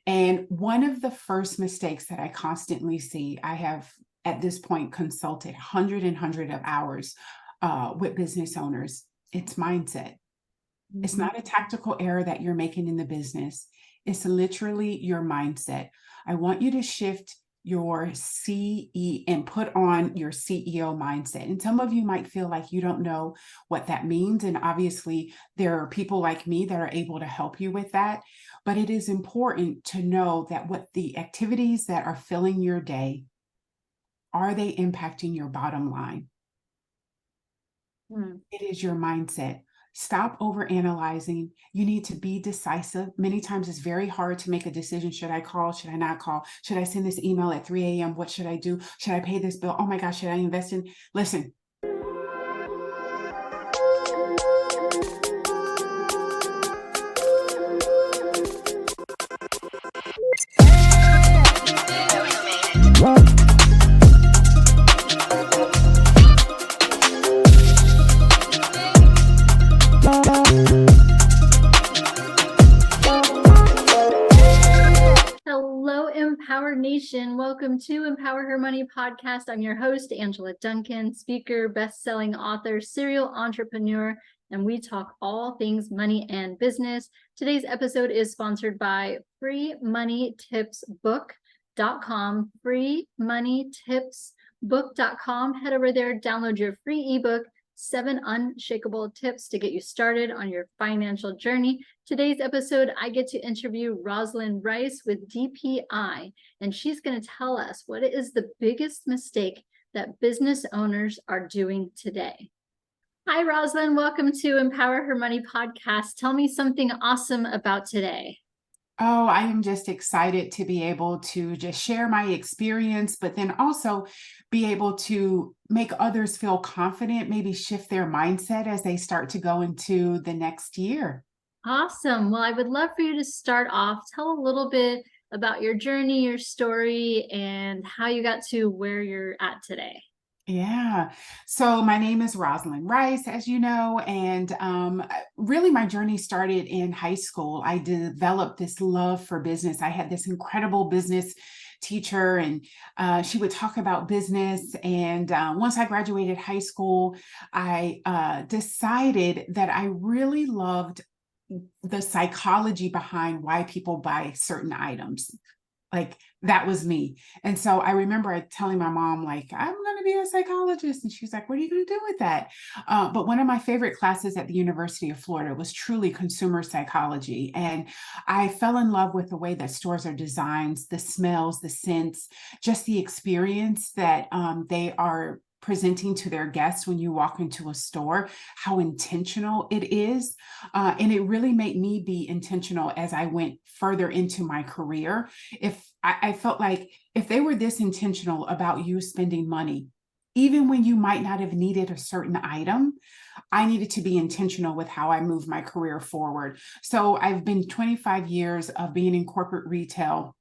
And one of the first mistakes that I constantly see, I have at this point consulted hundred of hours with business owners. It's mindset. It's Mhm. not a tactical error that you're making in the business. It's literally your mindset. I want you to shift your CE and put on your CEO mindset. And some of you might feel like you don't know what that means. And obviously, there are people like me that are able to help you with that. But it is important to know that what the activities that are filling your day, are they impacting your bottom line? Mm. It is your mindset. Stop overanalyzing. You need to be decisive. Many times it's very hard to make a decision. Should I call? Should I not call? Should I send this email at 3 a.m.? What should I do? Should I pay this bill? Oh my gosh, should I invest in? Listen, Hello, Empower Nation. Welcome to Empower Her Money podcast. I'm your host, Angela Duncan, speaker, best-selling author, serial entrepreneur, and we talk all things money and business. Today's episode is sponsored by freemoneytipsbook.com, freemoneytipsbook.com. Head over there, download your free ebook, 7 Unshakable Tips to get you started on your financial journey. Today's episode, I get to interview Roslyn Rice with DPI, and she's going to tell us what is the biggest mistake that business owners are doing today. Hi, Roslyn. Welcome to Empower Her Money podcast. Tell me something awesome about today. oh, I am just excited to be able to just share my experience, but then also be able to make others feel confident, maybe shift their mindset as they start to go into the next year. Awesome. Well, I would love for you to start off. Tell a little bit about your journey, your story, and how you got to where you're at today. Yeah. So my name is Roslyn Rice, as you know, and really my journey started in high school. I developed this love for business. I had this incredible business teacher, and she would talk about business. And once I graduated high school, I decided that I really loved the psychology behind why people buy certain items. Like that was me. And so I remember telling my mom, like, I'm going to be a psychologist. And she's like, what are you going to do with that? But one of my favorite classes at the University of Florida was truly consumer psychology. And I fell in love with the way that stores are designed, the smells, the scents, just the experience that they are presenting to their guests when you walk into a store, how intentional it is. And it really made me be intentional as I went further into my career. If I felt like if they were this intentional about you spending money, even when you might not have needed a certain item, I needed to be intentional with how I move my career forward. So I've been 25 years of being in corporate retail.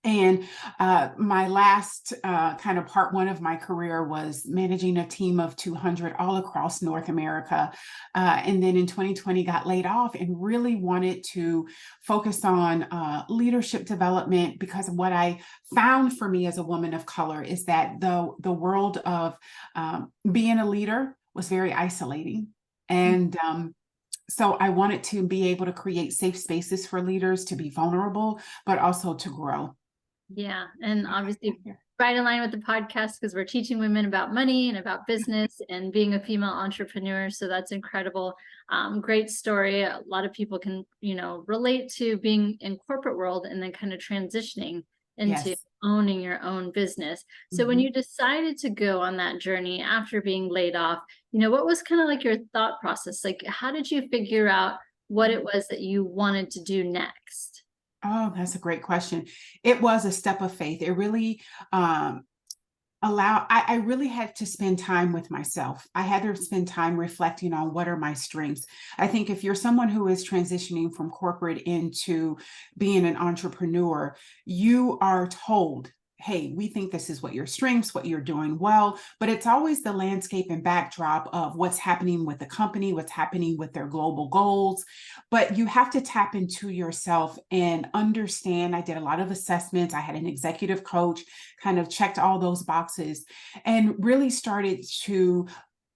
And my last kind of part one of my career was managing a team of 200 all across North America. And then in 2020 got laid off and really wanted to focus on leadership development, because what I found for me as a woman of color is that the world of being a leader was very isolating. And so I wanted to be able to create safe spaces for leaders to be vulnerable, but also to grow. Yeah. And obviously, right in line with the podcast, because we're teaching women about money and about business and being a female entrepreneur. So that's incredible. Great story. A lot of people can, relate to being in corporate world and then kind of transitioning into Yes. owning your own business. So when you decided to go on that journey after being laid off, what was kind of like your thought process? Like, how did you figure out what it was that you wanted to do next? Oh, that's a great question. It was a step of faith. It really I really had to spend time with myself. I had to spend time reflecting on what are my strengths. I think if you're someone who is transitioning from corporate into being an entrepreneur, you are told hey, we think this is what your strengths, what you're doing well, but it's always the landscape and backdrop of what's happening with the company, what's happening with their global goals. But you have to tap into yourself and understand. I did a lot of assessments. I had an executive coach, kind of checked all those boxes, and really started to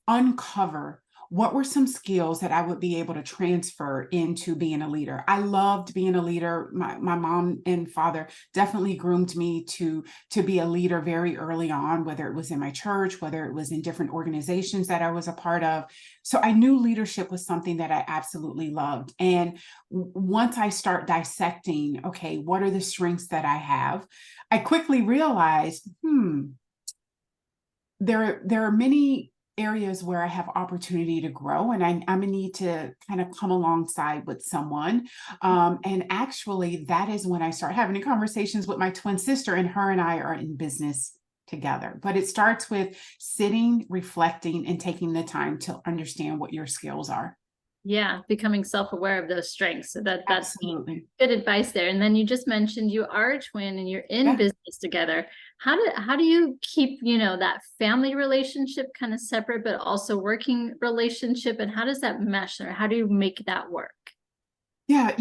uncover what were some skills that I would be able to transfer into being a leader. I loved being a leader. My mom and father definitely groomed me to be a leader very early on, whether it was in my church, whether it was in different organizations that I was a part of. So I knew leadership was something that I absolutely loved. And once I start dissecting, okay, what are the strengths that I have? I quickly realized, there are many areas where I have opportunity to grow, and I'm gonna need to kind of come alongside with someone. And actually, that is when I start having conversations with my twin sister, and her and I are in business together. But it starts with sitting, reflecting, and taking the time to understand what your skills are. Yeah, becoming self-aware of those strengths. So that's Absolutely. good advice there. And then you just mentioned you are a twin and you're in Yeah. business together. How do you keep, that family relationship kind of separate, but also working relationship? And how does that mesh, or how do you make that work? Yeah,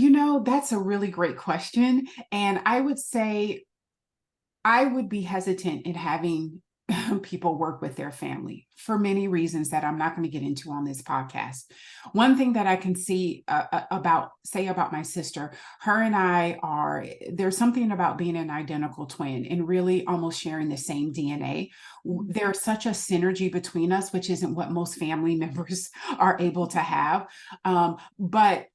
that's a really great question. And I would say I would be hesitant in having people work with their family for many reasons that I'm not going to get into on this podcast. One thing that I can see about my sister, her and I there's something about being an identical twin and really almost sharing the same DNA. There's such a synergy between us, which isn't what most family members are able to have. But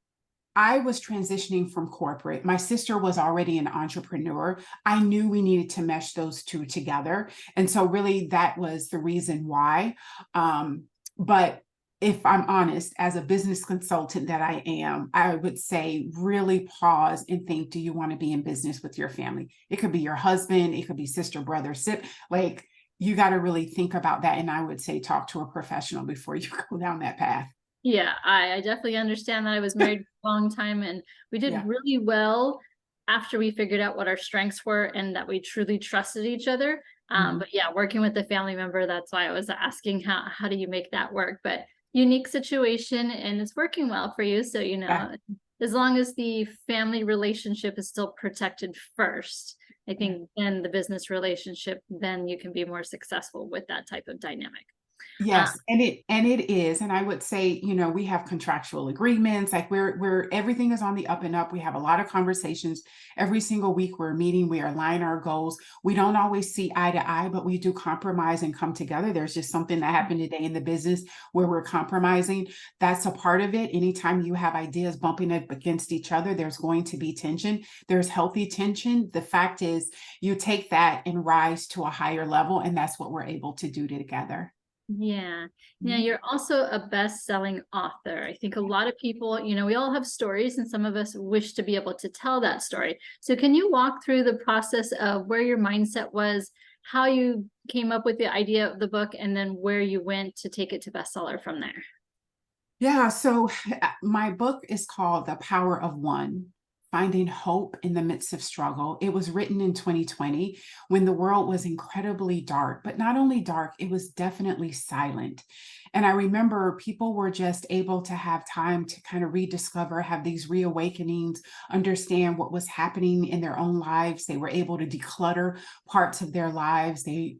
I was transitioning from corporate. My sister was already an entrepreneur. I knew we needed to mesh those two together. And so, really, that was the reason why. But if I'm honest, as a business consultant that I am, I would say really pause and think, do you want to be in business with your family? It could be your husband, it could be sister, brother, like you got to really think about that. And I would say, talk to a professional before you go down that path. Yeah, I definitely understand that. I was married for a long time and we did Yeah. really well after we figured out what our strengths were and that we truly trusted each other. Mhm. But yeah, working with a family member, that's why I was asking how do you make that work? But unique situation and it's working well for you. So, Yeah. as long as the family relationship is still protected first, I Yeah. think then the business relationship, then you can be more successful with that type of dynamic. Uh, Yes, and it is, and I would say, we have contractual agreements, like we're everything is on the up and up. We have a lot of conversations every single week. We're meeting, we align our goals. We don't always see eye to eye, but we do compromise and come together. There's just something that happened today in the business where we're compromising. That's a part of it. Anytime you have ideas bumping up against each other, there's going to be tension. There's healthy tension. The fact is, you take that and rise to a higher level, and that's what we're able to do together. Yeah. Yeah, Mhm. you're also a best-selling author. I think a lot of people, we all have stories and some of us wish to be able to tell that story. So can you walk through the process of where your mindset was, how you came up with the idea of the book, and then where you went to take it to bestseller from there? Yeah, so my book is called The Power of One: Finding Hope in the Midst of Struggle. It was written in 2020 when the world was incredibly dark, but not only dark, it was definitely silent. And I remember people were just able to have time to kind of rediscover, have these reawakenings, understand what was happening in their own lives. They were able to declutter parts of their lives. They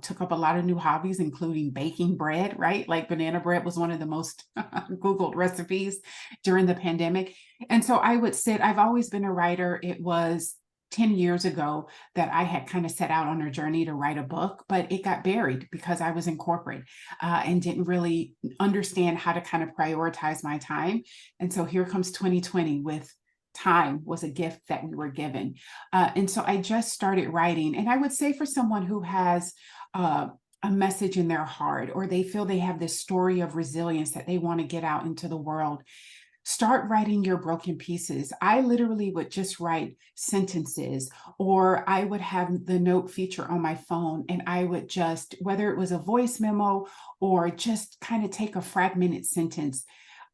took up a lot of new hobbies, including baking bread, right? Like banana bread was one of the most Googled recipes during the pandemic. And so I've always been a writer. It was 10 years ago that I had kind of set out on a journey to write a book, but it got buried because I was in corporate and didn't really understand how to kind of prioritize my time. And so here comes 2020 with time was a gift that we were given. And so I just started writing. And I would say for someone who has a message in their heart, or they feel they have this story of resilience that they want to get out into the world, start writing your broken pieces. I literally would just write sentences, or I would have the note feature on my phone, and I would just, whether it was a voice memo or just kind of take a fragmented sentence.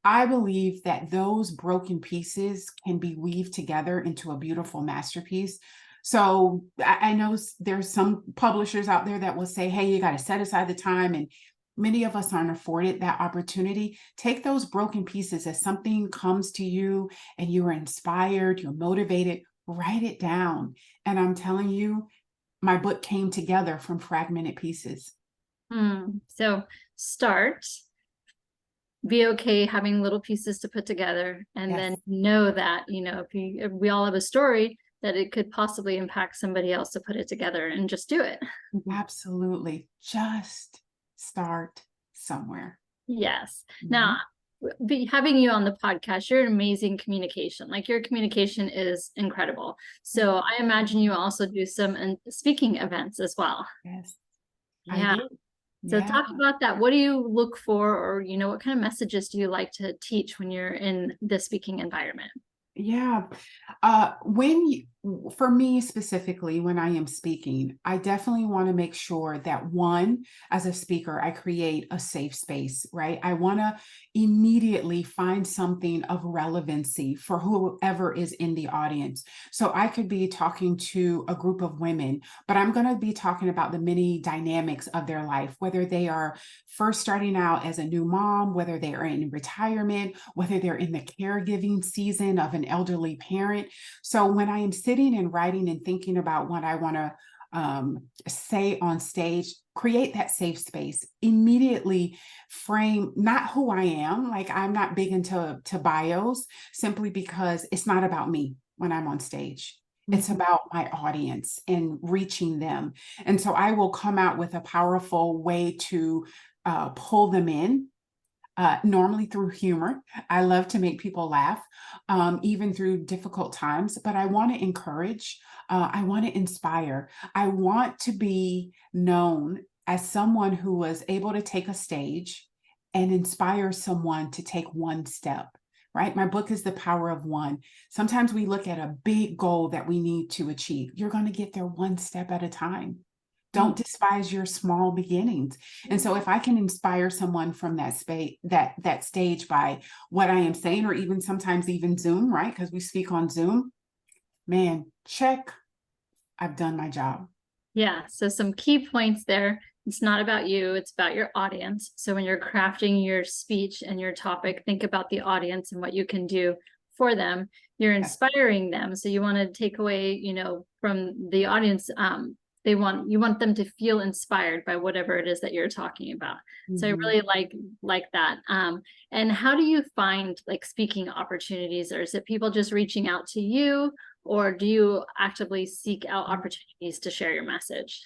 I believe that those broken pieces can be weaved together into a beautiful masterpiece. So I know there's some publishers out there that will say, hey, you got to set aside the time. And many of us aren't afforded that opportunity. Take those broken pieces as something comes to you and you are inspired, you're motivated, write it down. And I'm telling you, my book came together from fragmented pieces. So start, be okay having little pieces to put together, and Yes. then know that, if we all have a story, that it could possibly impact somebody else to put it together, and just do it. Absolutely. Just start somewhere. Yes. Mhm. Now, having you on the podcast, you're an amazing communication. Like, your communication is incredible. So I imagine you also do some speaking events as well. Yes, I Yeah. do. So Yeah. talk about that. What do you look for, or, what kind of messages do you like to teach when you're in the speaking environment? Yeah. For me specifically, when I am speaking, I definitely want to make sure that one, as a speaker, I create a safe space, right? I want to immediately find something of relevancy for whoever is in the audience. So I could be talking to a group of women, but I'm going to be talking about the many dynamics of their life, whether they are first starting out as a new mom, whether they are in retirement, whether they're in the caregiving season of an elderly parent. So when I am sitting and writing and thinking about what I want to say on stage, create that safe space, immediately frame not who I am. Like, I'm not big into bios, simply because it's not about me when I'm on stage. It's about my audience and reaching them. And so I will come out with a powerful way to pull them in, normally through humor. I love to make people laugh, even through difficult times, but I want to encourage, I want to inspire. I want to be known as someone who was able to take a stage and inspire someone to take one step. Right? My book is The Power of One. Sometimes we look at a big goal that we need to achieve. You're going to get there one step at a time. Don't despise your small beginnings. And so if I can inspire someone from that space, that stage, by what I am saying, or even sometimes even Zoom, right? Because we speak on Zoom, man, check, I've done my job. Yeah. So some key points there. It's not about you, it's about your audience. So when you're crafting your speech and your topic, think about the audience and what you can do for them. You're inspiring them. So you want to take away, from the audience, you want them to feel inspired by whatever it is that you're talking about. So I really like that. And how do you find, like, speaking opportunities, or is it people just reaching out to you, or do you actively seek out opportunities to share your message?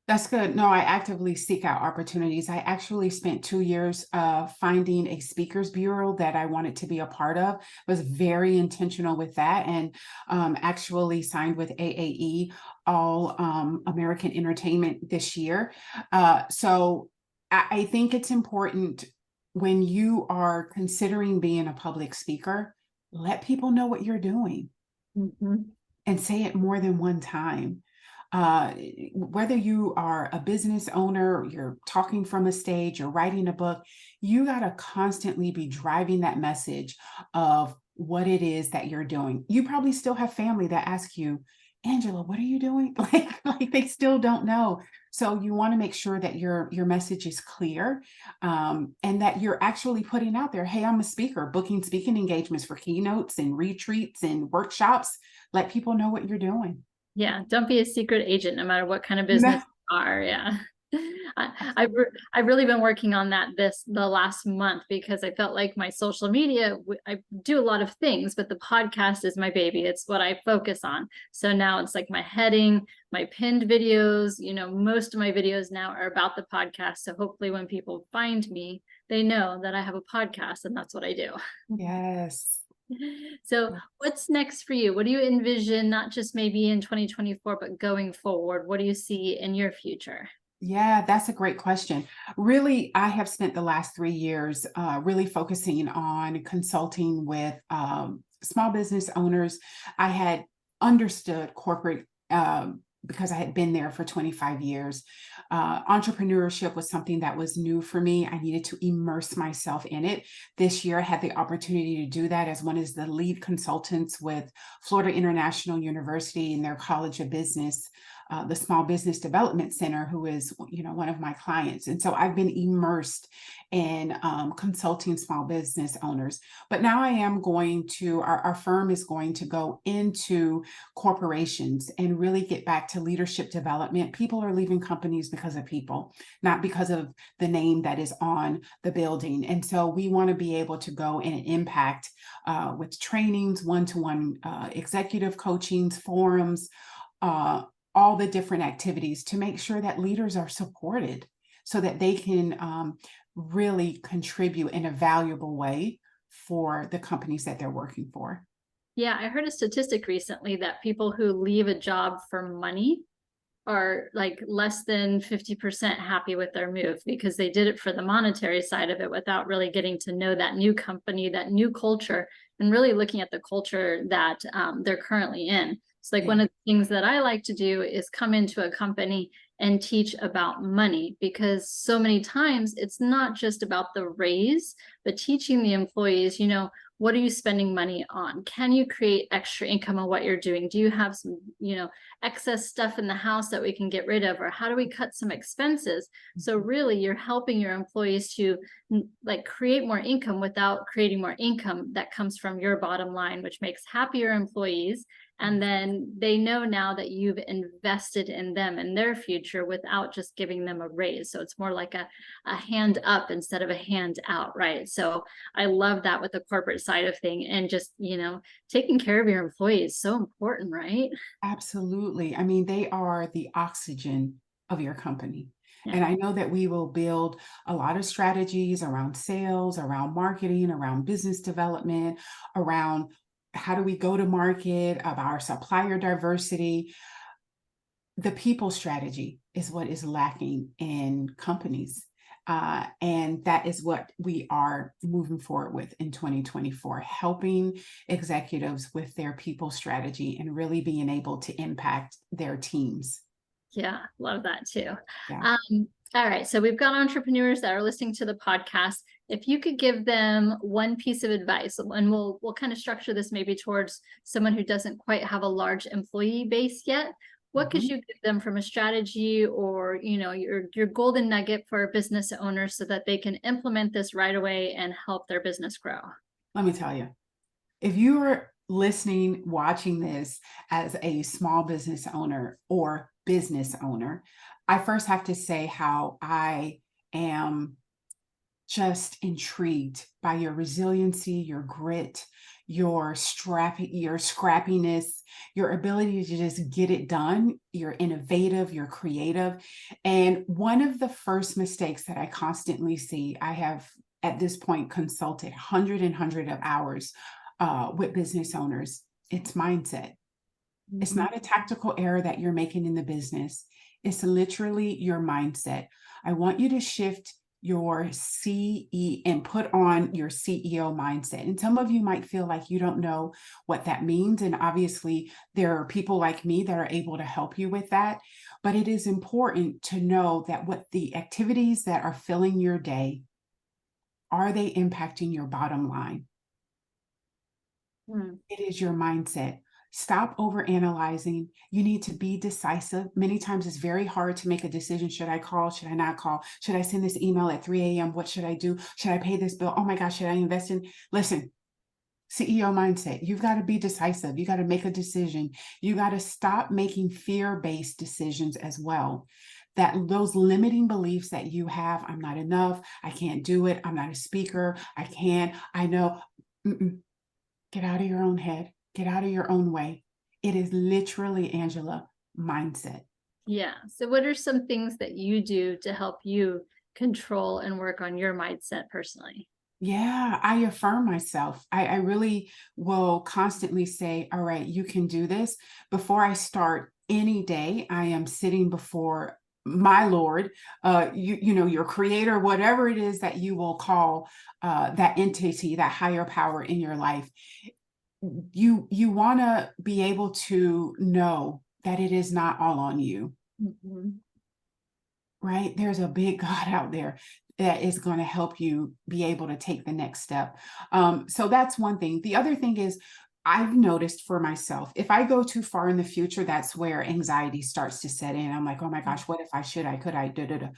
That's good. No, I actively seek out opportunities. I actually spent 2 years finding a speakers bureau that I wanted to be a part of. Was very intentional with that, and actually signed with AAE, All American Entertainment, this year. So I think it's important, when you are considering being a public speaker, let people know what you're doing and say it more than one time. Uh, Whether you are a business owner, you're talking from a stage, you're writing a book, you got to constantly be driving that message of what it is that you're doing. You probably still have family that ask you, Angela, what are you doing? Like they still don't know. So you want to make sure that your message is clear, and that you're actually putting out there, hey, I'm a speaker, booking speaking engagements for keynotes and retreats and workshops. Let people know what you're doing. Yeah, don't be a secret agent, no matter what kind of No. business you are. Yeah. I've really been working on that the last month, because I felt like my social media, I do a lot of things, but the podcast is my baby. It's what I focus on. So now it's like my heading, my pinned videos, most of my videos now are about the podcast. So hopefully when people find me, they know that I have a podcast and that's what I do. Yes. So what's next for you? What do you envision, not just maybe in 2024, but going forward? What do you see in your future? Yeah, that's a great question. Really, I have spent the last 3 years really focusing on consulting with small business owners. I had understood corporate because I had been there for 25 years. Entrepreneurship was something that was new for me. I needed to immerse myself in it. This year, I had the opportunity to do that as one of the lead consultants with Florida International University in their College of Business, the Small Business Development Center, who is, one of my clients. And so I've been immersed in consulting small business owners. But now I am going to, our firm is going to go into corporations and really get back to leadership development. People are leaving companies because of people, not because of the name that is on the building. And so we want to be able to go and impact with trainings, one-to-one executive coachings, forums, all the different activities to make sure that leaders are supported so that they can really contribute in a valuable way for the companies that they're working for. Yeah, I heard a statistic recently that people who leave a job for money are like less than 50% happy with their move because they did it for the monetary side of it without really getting to know that new company, that new culture, and really looking at the culture that they're currently in. So like one of the things that I like to do is come into a company and teach about money, because so many times it's not just about the raise, but teaching the employees, what are you spending money on? Can you create extra income on what you're doing? Do you have some, excess stuff in the house that we can get rid of? Or how do we cut some expenses? So really you're helping your employees to like create more income without creating more income that comes from your bottom line, which makes happier employees. And then they know now that you've invested in them and their future without just giving them a raise. So it's more like a hand up instead of a hand out, right? So I love that with the corporate side of thing, and just, taking care of your employees is so important, right? Absolutely. I mean, they are the oxygen of your company. Yeah. And I know that we will build a lot of strategies around sales, around marketing, around business development, around how do we go to market, of our supplier diversity. The people strategy is what is lacking in companies. And that is what we are moving forward with in 2024, helping executives with their people strategy and really being able to impact their teams. Yeah, love that too. Yeah. All right, so we've got entrepreneurs that are listening to the podcast. If you could give them one piece of advice, and we'll kind of structure this maybe towards someone who doesn't quite have a large employee base yet, what could you give them from a strategy or, your golden nugget for a business owner so that they can implement this right away and help their business grow? Let me tell you, if you are listening, watching this as a small business owner or business owner, I first have to say how I am just intrigued by your resiliency, your grit, your scrappiness, your ability to just get it done. You're innovative, you're creative. And one of the first mistakes that I constantly see, I have at this point consulted hundred of hours with business owners. It's mindset. It's not a tactical error that you're making in the business. It's literally your mindset. I want you to shift your CE and put on your CEO mindset. And some of you might feel like you don't know what that means. And obviously there are people like me that are able to help you with that. But it is important to know that what the activities that are filling your day, are they impacting your bottom line? It is your mindset. Stop overanalyzing. You need to be decisive. Many times it's very hard to make a decision. Should I call? Should I not call? Should I send this email at 3 a.m.? What should I do? Should I pay this bill? Oh my gosh, should I invest in? Listen, CEO mindset. You've got to be decisive. You got to make a decision. You got to stop making fear-based decisions as well. That those limiting beliefs that you have, I'm not enough, I can't do it, I'm not a speaker, I can't, I know. Get out of your own head. Get out of your own way. It is literally, Angela, mindset. Yeah. So what are some things that you do to help you control and work on your mindset personally? Yeah, I affirm myself. I really will constantly say, all right, you can do this. Before I start any day, I am sitting before my Lord, your creator, whatever it is that you will call that entity, that higher power in your life. You want to be able to know that it is not all on you, Mhm. right? There's a big God out there that is going to help you be able to take the next step. So that's one thing. The other thing is, I've noticed for myself, if I go too far in the future, that's where anxiety starts to set in. I'm like, oh my gosh, what if I should, I could, I da da da.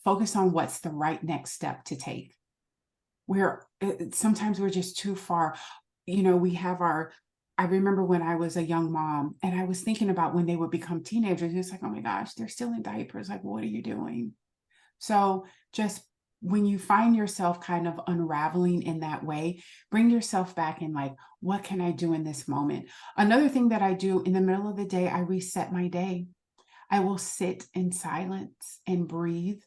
Focus on what's the right next step to take. Where sometimes we're just too far. We have I remember when I was a young mom and I was thinking about when they would become teenagers, it's like, oh my gosh, they're still in diapers. Like, what are you doing? So just when you find yourself kind of unraveling in that way, bring yourself back and like, what can I do in this moment? Another thing that I do in the middle of the day, I reset my day. I will sit in silence and breathe.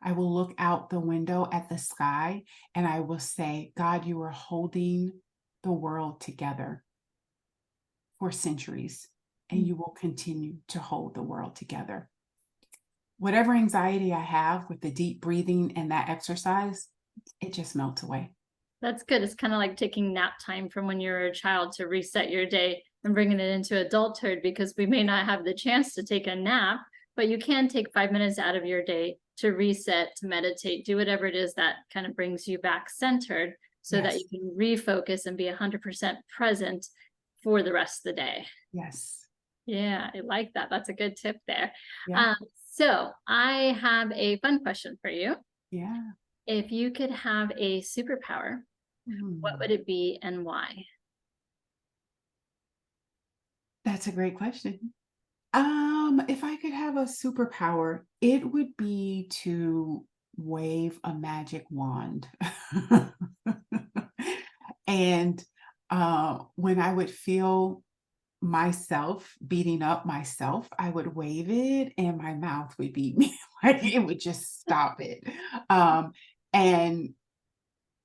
I will look out the window at the sky and I will say, God, you are holding the world together for centuries, and you will continue to hold the world together. Whatever anxiety I have with the deep breathing and that exercise, it just melts away. That's good. It's kind of like taking nap time from when you were a child to reset your day and bringing it into adulthood, because we may not have the chance to take a nap, but you can take 5 minutes out of your day to reset, to meditate, do whatever it is that kind of brings you back centered so that Yes. you can refocus and be 100% present for the rest of the day. Yes. Yeah, I like that. That's a good tip there. Yeah. So I have a fun question for you. Yeah. If you could have a superpower, what would Mm. it be and why? That's a great question. If I could have a superpower, it would be to wave a magic wand. And when I would feel myself beating up myself, I would wave it and my mouth would beat me. Like it would just stop it. And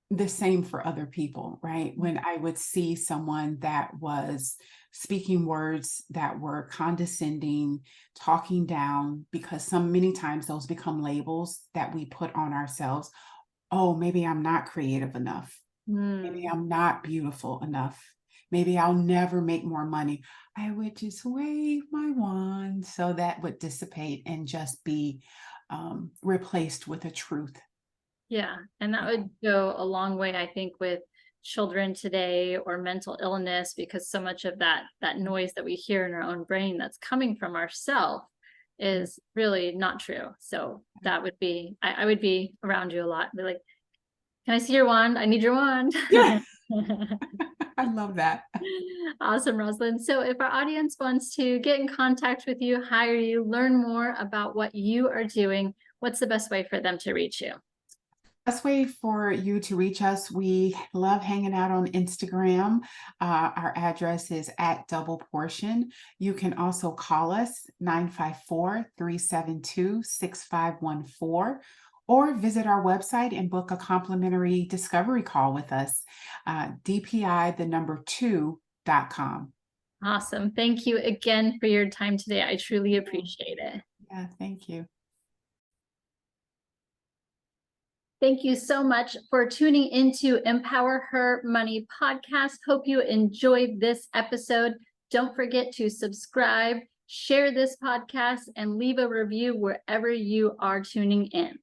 the same for other people, right? When I would see someone that was speaking words that were condescending, talking down, because many times those become labels that we put on ourselves. Oh, maybe I'm not creative enough. Maybe Hmm. I'm not beautiful enough. Maybe I'll never make more money. I would just wave my wand so that would dissipate and just be replaced with a truth. Yeah, and that would go a long way, I think, with children today or mental illness, because so much of that noise that we hear in our own brain that's coming from ourself is really not true. So that would be, I would be around you a lot. Be like, can I see your wand? I need your wand. Yeah, I love that. Awesome, Rosalind. So if our audience wants to get in contact with you, hire you, learn more about what you are doing, what's the best way for them to reach you? Best way for you to reach us, we love hanging out on Instagram. Our address is at double portion. You can also call us 954-372-6514 or visit our website and book a complimentary discovery call with us, DPI, the number 2.com. Awesome. Thank you again for your time today. I truly appreciate it. Yeah, thank you. Thank you so much for tuning into Empower Her Money podcast. Hope you enjoyed this episode. Don't forget to subscribe, share this podcast, and leave a review wherever you are tuning in.